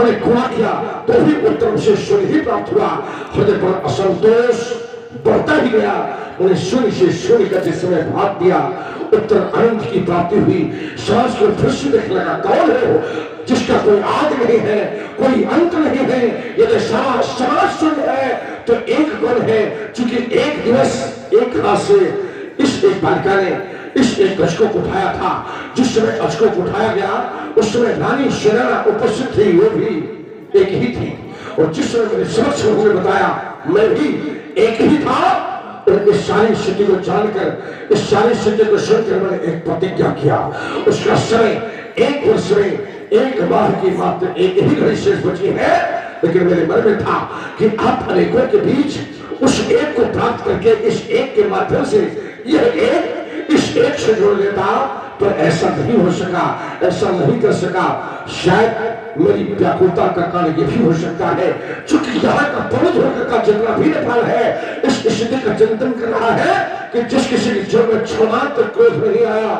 मैंने गुणा किया तो भी उत्तर से शून्य ही प्राप्त हुआ। हृदय पर असंतोष बढ़ता ही गया। उन्हें शून्य से शून्य का जिस समय भाग दिया, उत्तर अनंत की प्राप्ति हुई। सांस को फिर से देखने लगा, कौन है वो जिसका कोई आदि नहीं है, कोई अंत नहीं है। यदि समाज शून्य है तो एक गुण है, क्योंकि एक दिवस एक हाथ से इस एक बालिका ने इस एक गज को उठाया था। जिस समय गज को उठाया गया उस समय रानी शेराना उपस्थित थी, वो भी एक ही थी। और जिस समय मेरे समक्ष उन्होंने बताया, मैं भी एक ही था। और इस सारी स्थिति को जानकर, इस सारी स्थिति को सुनकर मैंने एक प्रतिज्ञा किया। उसका समय एक वर्ष में एक बार की मात्र एक ही घड़ी शेष बची है। लेकिन मेरे मन में था कि आप अनेकों के बीच उस एक को प्राप्त करके इस एक के माध्यम से यह एक इस एक से जोड़ लेता, पर ऐसा नहीं हो सका, ऐसा नहीं कर सका। शायद मेरी व्याकुलता का कारण यह भी हो सकता है, क्योंकि यहाँ का पवित्र होकर का जितना भी नेपाल है इस स्थिति का चिंतन कर रहा है कि जिस किसी के जीवन में क्षमा तक क्रोध नहीं आया,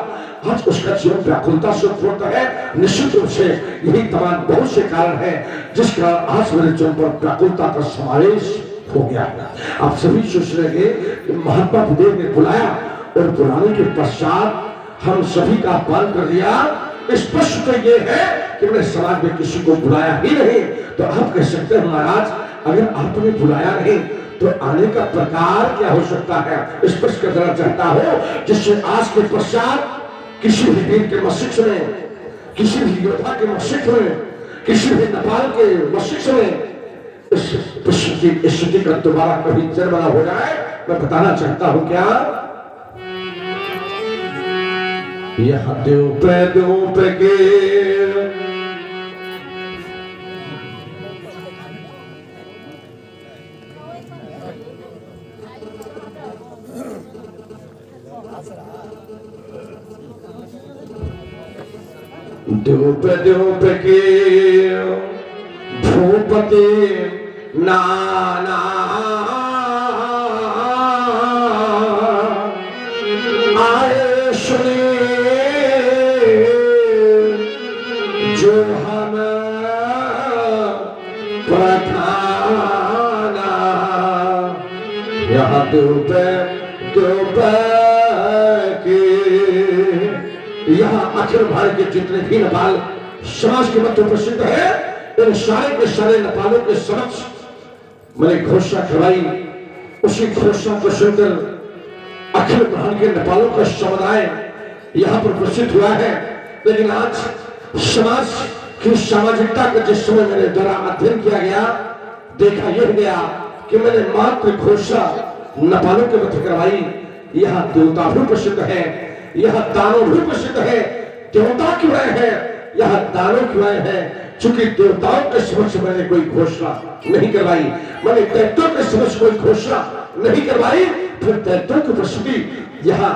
आज उसका जीवन व्याकुलता से उत्पन्न है। निश्चित रूप से यही तमाम बहुत से कारण है जिसका आज मेरे जीवन पर व्याकुलता का समावेश हो गया। आप सभी सोच रहे हैं कि महात्मा बुद्ध ने बुलाया और बुलाने के पश्चात हम सभी का अपमान कर दिया। स्पष्ट तो ये है कि मैंने समाज में किसी को बुलाया ही नहीं। तो आप कह सकते हैं महाराज, अगर आपने बुलाया नहीं तो आने का प्रकार क्या हो सकता है, स्पष्ट करना चाहता हो, जिससे आज के पश्चात किसी भी वीर के मस्तिष्क में, किसी भी योद्धा के मस्तिष्क में, किसी भी नेपाल के मस्तिष्क में इस स्थिति का दोबारा कभी जन्म न हो जाए। मैं बताना चाहता हूं क्या, यह देव के द्योप के भूपति नाना आए सुने जो हम प्रधाना। यहाँ द्योप के यहाँ अखिल भारत के जितने भी नेपाल समाज के मध्य प्रसिद्ध है, इन सारे के सारे नेपालों के समक्ष मैंने घोषणा करवाई। उसी घोषणा को सुनकर अखिल भारत के नेपालों का समुदाय यहाँ पर प्रसिद्ध हुआ है। लेकिन आज समाज की सामाजिकता का जिस समय मेरे द्वारा अध्ययन किया गया, देखा यह गया कि मैंने मात्र घोषणा नेपालों के मध्य करवाई। यहाँ देवता भी प्रसिद्ध है, यह दानव भी प्रसिद्ध है। देवता क्यों आए हैं, यह दानव क्यों आए हैं? चूंकि देवताओं के समक्ष मैंने कोई घोषणा नहीं करवाई, मैंने दैत्यों के समक्ष कोई घोषणा नहीं करवाई, फिर दैत्यों की प्रसिद्धि यहाँ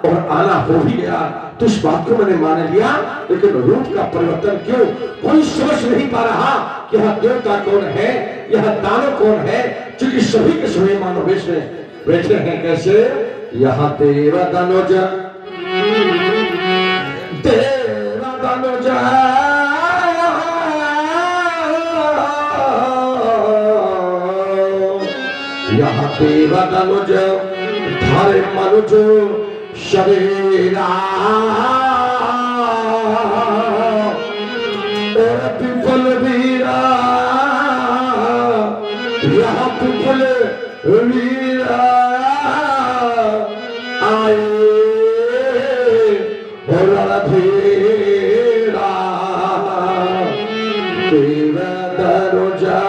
और आना हो ही गया। तो इस बात को मैंने मान लिया। लेकिन रूप का परिवर्तन क्यों, कोई समझ नहीं पा रहा कि यह देवता कौन है, यह दानव कौन है, क्योंकि सभी के सभी मानव वेश में बैठे हैं। कैसे, यहाँ तेरा धनुज यहाँ तेरा धनुज धारे मनुज शरीरा पिपल वीरा, यहाँ पिपल वीरा आए रणधीरा तेरा दरोजा।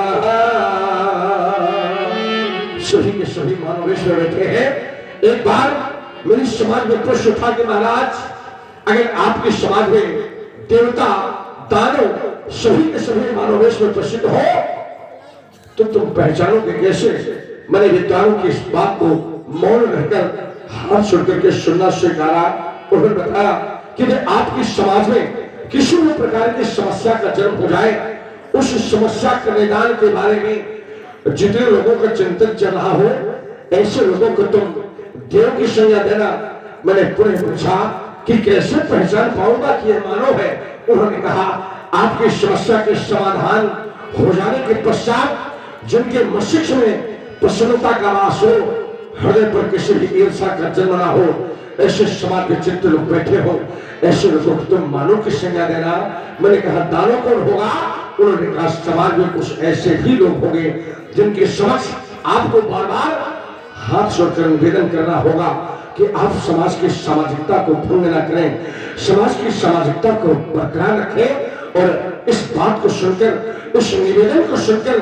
सभी के सभी मानवेश्वर बैठे हैं। एक बार मेरी समाज में प्रश्न उठा कि महाराज, अगर आपके समाज में देवता दानव सभी के सभी मानवेश्वर प्रसिद्ध हो तो तुम पहचानोगे कैसे? मैंने विद्वानों की इस बात को मौन रहकर हाथ छोड़कर के सुनना स्वीकारा। उन्होंने बताया कि आपकी समाज में किसी भी प्रकार की समस्या का जन्म हो जाए, उस समस्या के निदान के बारे में जितने लोगों का चिंतन चल रहा हो, ऐसे लोगों को तुम देव की संज्ञा देना। मैंने पुनः पूछा कि कैसे पहचान पाऊंगा कि यह मानव है? उन्होंने कहा आपकी समस्या के समाधान हो जाने के पश्चात जिनके मस्तिष्क में प्रसन्नता का वास हो, हृदय पर किसी भी ईर्ष्या का जन्म ना हो, ऐसे समाज के चित्त लोग बैठे हो, ऐसे लोगों को तुम मानो की संज्ञा देना। मैंने कहा दानव कौन होगा? उन्होंने कहा समाज में कुछ ऐसे भी लोग होंगे जिनके समक्ष आपको बार बार हाथ जोड़कर निवेदन करना होगा कि आप समाज की सामाजिकता को भंग न करें, समाज की सामाजिकता को बरकरार रखें। और इस बात को सुनकर, इस निवेदन को सुनकर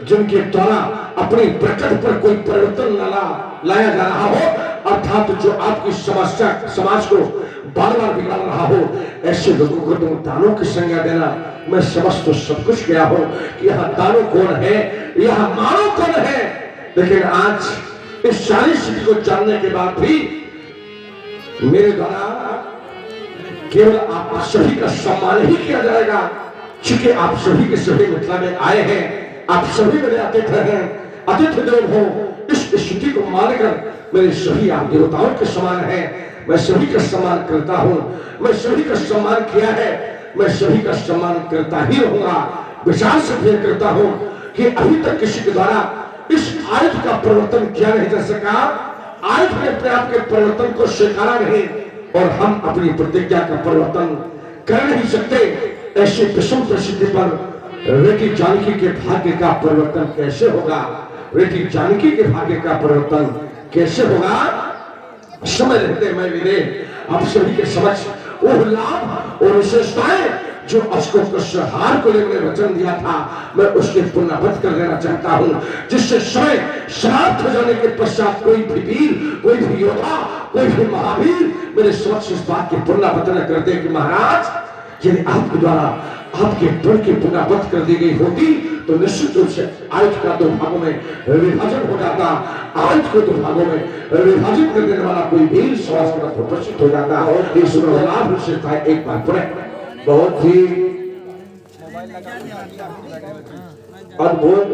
जिनके द्वारा अपनी प्रकृति पर कोई परिवर्तन लाया जा रहा हो, अर्थात जो आपकी समस्या समाज को बार बार बिगाड़ रहा हो, ऐसे लोगों को तुम दानों की संज्ञा देना। मैं समझ तो सब कुछ गया हूं कि यहाँ दानव कौन है, यहाँ मानव कौन है, लेकिन आज इस सारी स्थिति को जानने के बाद भी मेरे द्वारा केवल आप सभी का सम्मान ही किया जाएगा, क्योंकि आप सभी के सभी मिथिला में आए हैं, आप सभी मेरे अतिथि हैं, अतिथि देव हो। इस स्थिति को मानकर मेरे सभी आप देवताओं के समान हैं, मैं सभी का सम्मान करता हूं, मैं सभी का सम्मान किया है, मैं सभी का सम्मान करता ही रहूंगा। विचार से फिर करता हूं कि अभी तक किसी के द्वारा इस आयत का परिवर्तन किया नहीं जा सका, आयत ने अपने आप के परिवर्तन को स्वीकारा नहीं, और हम अपनी प्रतिज्ञा का परिवर्तन कर नहीं सकते। ऐसी विषम परिस्थिति पर बेटी जानकी के भाग्य का परिवर्तन कैसे होगा? बेटी जानकी के भाग्य का परिवर्तन कैसे होगा? समय रहते मैं वीरे आप सभी के समक्ष वो लाभ और विशेषताएं जो अशोक कृष्णहार को लेकर वचन दिया था, मैं उसके पुनरावृत्त कर देना चाहता हूं, जिससे समय समाप्त हो जाने के पश्चात कोई भी वीर, कोई भी योद्धा, कोई भी महावीर मेरे समक्ष इस बात की पुनरावृत्त न कर दे कि महाराज यदि आपके द्वारा आपके दल की पुनरावृत्त कर दी गई होती तो निश्चित रूप से आयत का दो भागों में विभाजन हो जाता, आयत को दो भागों में विभाजित कर देने वाला कोई वीर समाज का प्रदर्शित हो जाता। इस लाभ विशेषताएं एक बार पुनः बहुत ही अद्भुत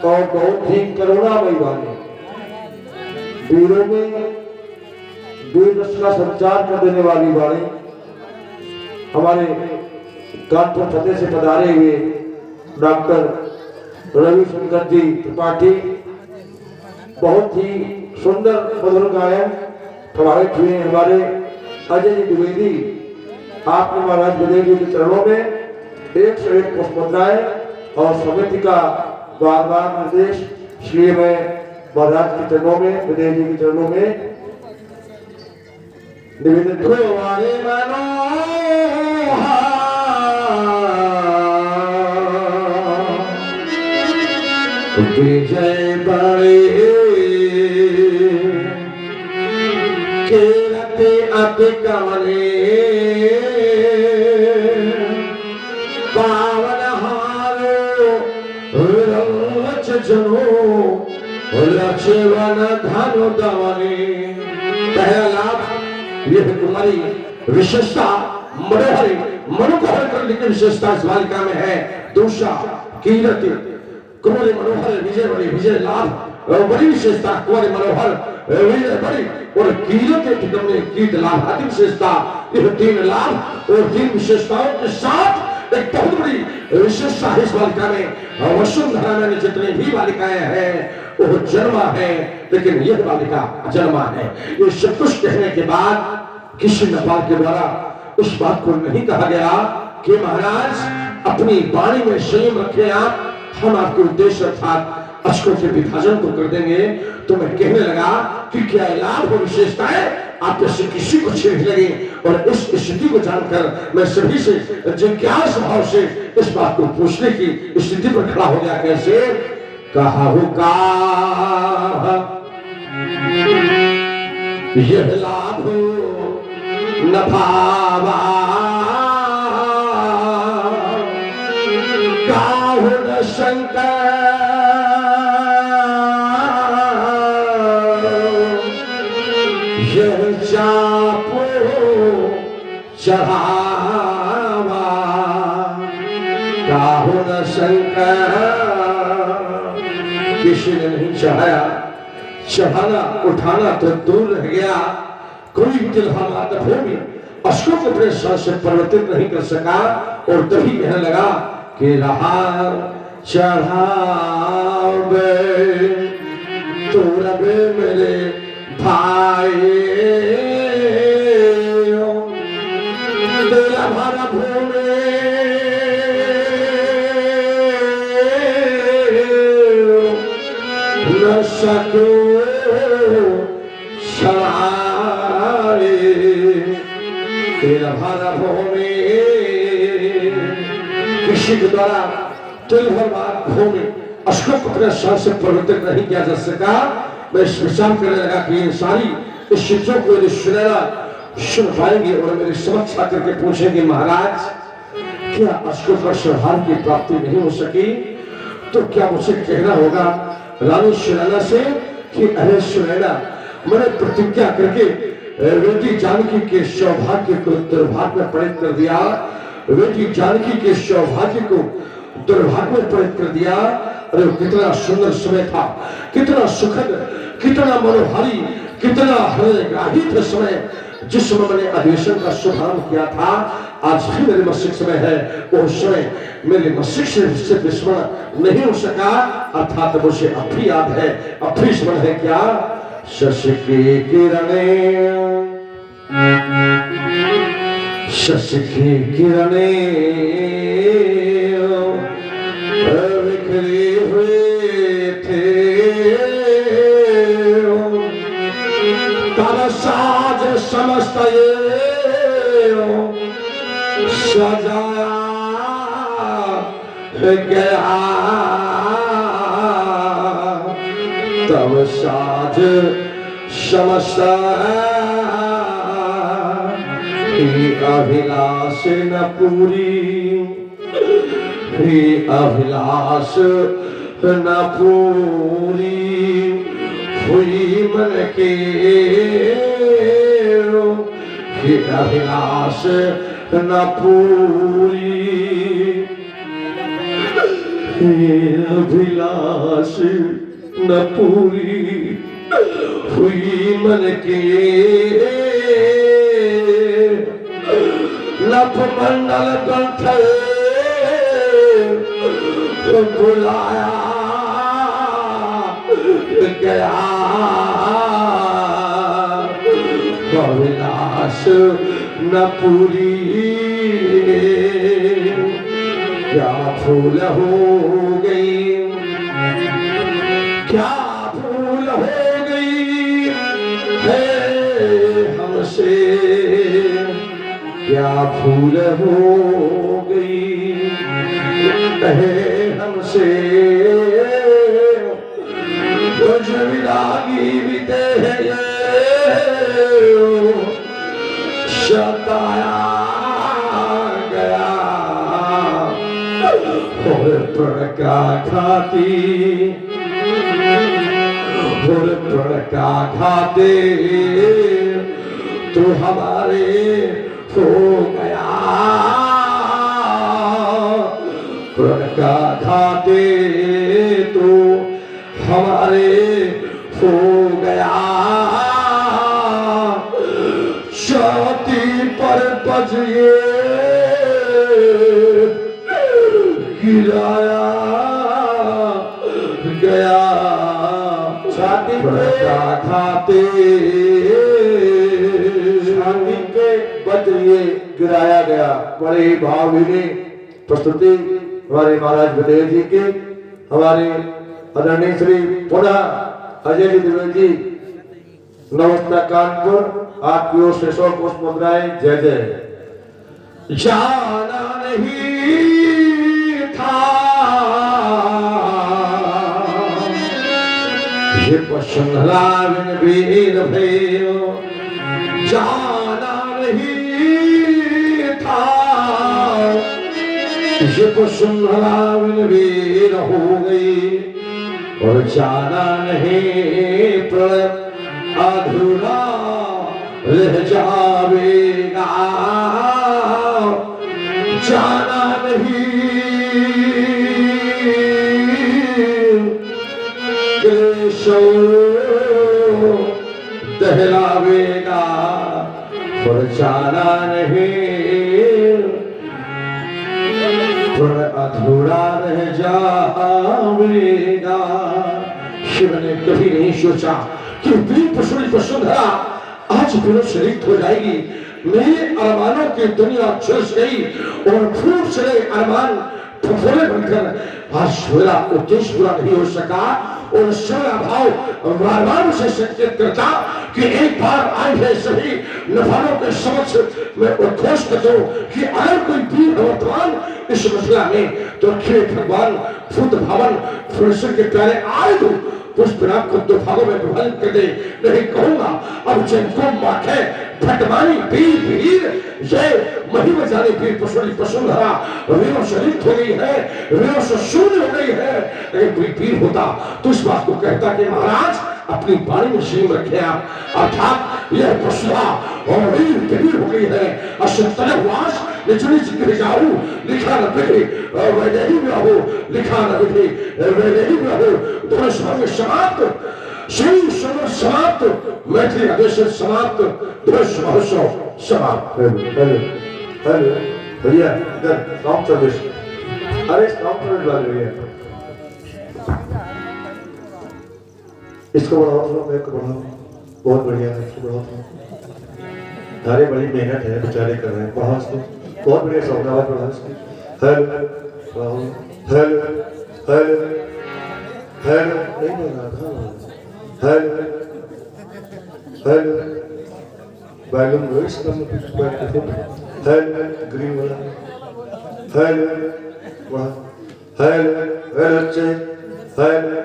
और बहुत ही करुणामयी वाणी, वीरों में वीर रस का संचार कर देने वाली वाणी हमारे कानपुर फतेह से पधारे हुए डॉक्टर रविशंकर जी त्रिपाठी बहुत ही सुंदर मधुर गायन प्रभावित हुए। हमारे अजय जी द्विवेदी, आपने महाराज बलदेव जी के चरणों में 101 पुष्पमुद्राएं और समिति का बार बार निर्देश, इसलिए मैं महाराज के चरणों में, बलदेव जी के चरणों में निवेदन विजय बड़े केरते अति कवने पावन हारो रच जनो लक्ष्मण धनु दवने। पहला लाभ यह तुम्हारी विशेषता मनोहरी मनोहर करने की विशेषता इस बालिका में है। दूसरा कीरति कुमारी मनोहर विजय बड़ी, विजय लाभ बड़ी विशेषता, कुमारी मनोहर विजय बड़ी और कीर्त लाभ आदि विशेषता। यह तीन लाभ और तीन विशेषताओं के साथ एक बहुत बड़ी विशेषता है इस बालिका में। वसुंधरा में जितनी भी बालिकाएं हैं वो जन्मा है, लेकिन यह बालिका अजन्मा है। ये सब कुछ कहने के बाद किसी नेपाल के द्वारा उस बात को नहीं कहा गया कि महाराज अपनी वाणी में संयम रखें आप, हम आपके उद्देश्य अर्थात अशकों के विभाजन को कर देंगे। तो मैं कहने लगा कि क्या लाभ और विशेषताएं आप से किसी को अच्छी नहीं लगी, और इस स्थिति को जानकर मैं सभी से जिज्ञासा भाव से इस बात को पूछने की स्थिति पर खड़ा हो गया। कैसे कहा होगा यह लाभ न भावा काहुन शंकर यह चापो चढ़ावा काहुन शंकर। किसी ने नहीं चढ़ाया, चढ़ाना उठाना तो दूर रह गया, कोई तिलहा मातृभूमि अशोक को अपने साथ से परिवर्तित नहीं कर सका। और तभी कहने लगा के रहा चढ़ावे तो रबे मेरे भाई दिल भरा भूमि न सको सरारे तेरा भरा भूमि किसी के द्वारा तिल भर बात भूमि अशोक को अपने साथ से परिवर्तित नहीं किया जा सका। मैं इस विचार करने लगा कि ये सारी इस चित्रों को यदि सुनेगा सुन पाएंगे और मेरे समक्ष आकर के पूछेंगे महाराज क्या अशोक पर संहार की प्राप्ति नहीं हो सकी तो क्या मुझे कहना होगा रानी सुनैना से कि अरे सुनैना मैंने प्रतिज्ञा करके बेटी जानकी के सौभाग्य को दुर्भाग्य में परिणत कर दिया, बेटी जानकी के सौभाग्य को दुर्भाग्य में परिणत कर दिया। अरे कितना सुंदर समय था, कितना सुखद, कितना मनोहारी, कितना हृदयग्राही था समय जिस समय मैंने अधिवेशन का शुभारंभ किया था। आज भी मेरे मस्तिष्क में है वो समय मेरे मस्तिष्क से विस्मरण नहीं हो सका, अर्थात मुझे अब भी याद है, अब भी स्मरण है क्या शशि की किरणें, शशि की किरणें बिखरे हुए थे तब साज समस्त सजाया गया तब साज समस्त अभिलाष न पूरी, अभिलाष न पूरी हुई मन के अभिलाष न पूरी, अभिलाष न पूरी हुई मन के नभ मंडल कंठ बुलाया गया अभिलाष न पूरी क्या भूल हो गई, क्या भूल हो गई है हमसे, क्या भूल हो गई है हमसे कुछ विरागी बीते हैं सताया गया और प्रण का खाती और प्रण का खाते तो हमारे हो गया प्रण का खाते तो हमारे हो गया छाती पर बजिए गिराया गया छाती पर खाते छाती के बजिए गिराया गया। बड़े भावभीनी प्रस्तुति हमारे महाराज बलदेव जी के, हमारे आदरणीय श्री पुनः अजय जी द्विवेदी नमस्ता कानपुर आपकी ओर से 100 पुष्प मुद्राएं। जय जय। जाना नहीं था ये पशुधरा बिन वीर भयो, जाना नहीं था ये पशुधरा बिन वीर हो गई और जाना नहीं प्रण अधूरा रह जावेगा, जाना नहीं केशव दहलावेगा और जाना नहीं प्रण अधूरा जावेगा। शिव ने कभी नहीं सोचा कि वीर पशुरी वसुंधरा आज बिना शरीक हो जाएगी। मेरे अरमानों की दुनिया झुलस गई और फूट चले अरमान फफोले बनकर आज मेरा उद्देश्य पूरा नहीं हो सका। और समय भाव बार बार उसे संकेत करता कि एक बार आए है सही नफानों के समक्ष मैं उद्घोष कर दूं कि अगर कोई वीर वर्तमान इस मसला में तो भगवान फुट भवन फुलसर के प्यारे आए दो पुष्पराग को दो भागों में विभाजित कर दे। नहीं कहूंगा अब जिनको माथे फटमानी वीर वीर जय महिमा जाने वीर पशुरी वसुंधरा वीरों से लिप्त हो गई है, वीरों से शून्य हो गई है। अगर कोई वीर होता तो इस बात को कहता कि महाराज अपनी बाणी में सीम रखे आप, अर्थात यह पशुधा और वीर वीर हो गई है। अशतलवास निचली गिर जाऊं लिखा न बिखे वैदे ही रहो, लिखा न बिखे वैदे ही रहो। धनुष भंग समाप्त, शिव समर समाप्त, मैथिली आदेश समाप्त, धनुष महोत्सव समाप्त। हेलो हेलो भैया इधर साउंड सर्विस, अरे साउंड सर्विस वाले भैया इसको बढ़ाओ थोड़ा, मेरे को बढ़ाओ, बहुत बढ़िया है, इसको बढ़ाओ थोड़ा। अरे बड़ी मेहनत है, बेचारे कर रहे हैं, बढ़ाओ इसको, बहुत बढ़िया साउंड आवाज बढ़ाओ इसकी। हेलो बढ़ाओ, हेलो हेलो हेलो नहीं बोल रहा था, hello hello balloon voice come hello green वाला हेलो बढ़ाओ, हेलो हेलो चेक हेलो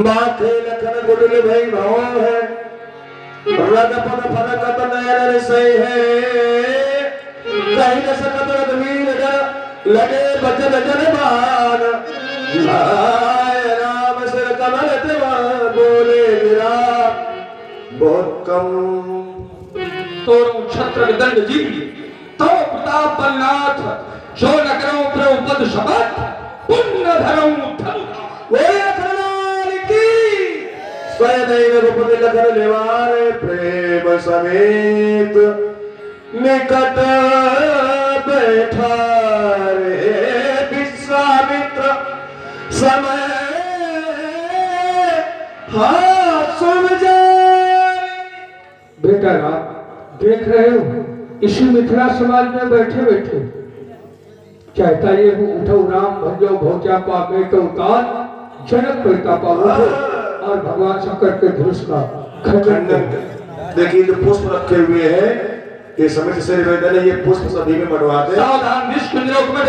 माथे लखन गुडल भाई भाव है, रग पद फलकत नयन सही है, कहीं न सकत रघुवीर जन लगे बचन जनमान, लाए राम सिर कमल तिवार बोले मेरा बहुत कम। तोरो छत्र दंड जी तो प्रताप बलनाथ जो न करो प्रभुपद शपथ पुण्य धर्म वे अखराल की स्वयं रघुपति लखन निवारे प्रेम समेत निकट बैठा रे विश्वामित्र समय हाथ सुन जाए। बेटा राम देख रहे हो इसी मिथिला समाज में बैठे बैठे चाहता ये उठो राम भजो भोचा पावे तो उतार जनक प्रतापा उठो और भगवान शंकर के धनुष का खंडन। देखिए जो पुष्प रखे हुए हैं ये समय से निवेदन है, ये पुष्प सभी में मढ़वा दे। सावधान निष्कुंज लोक में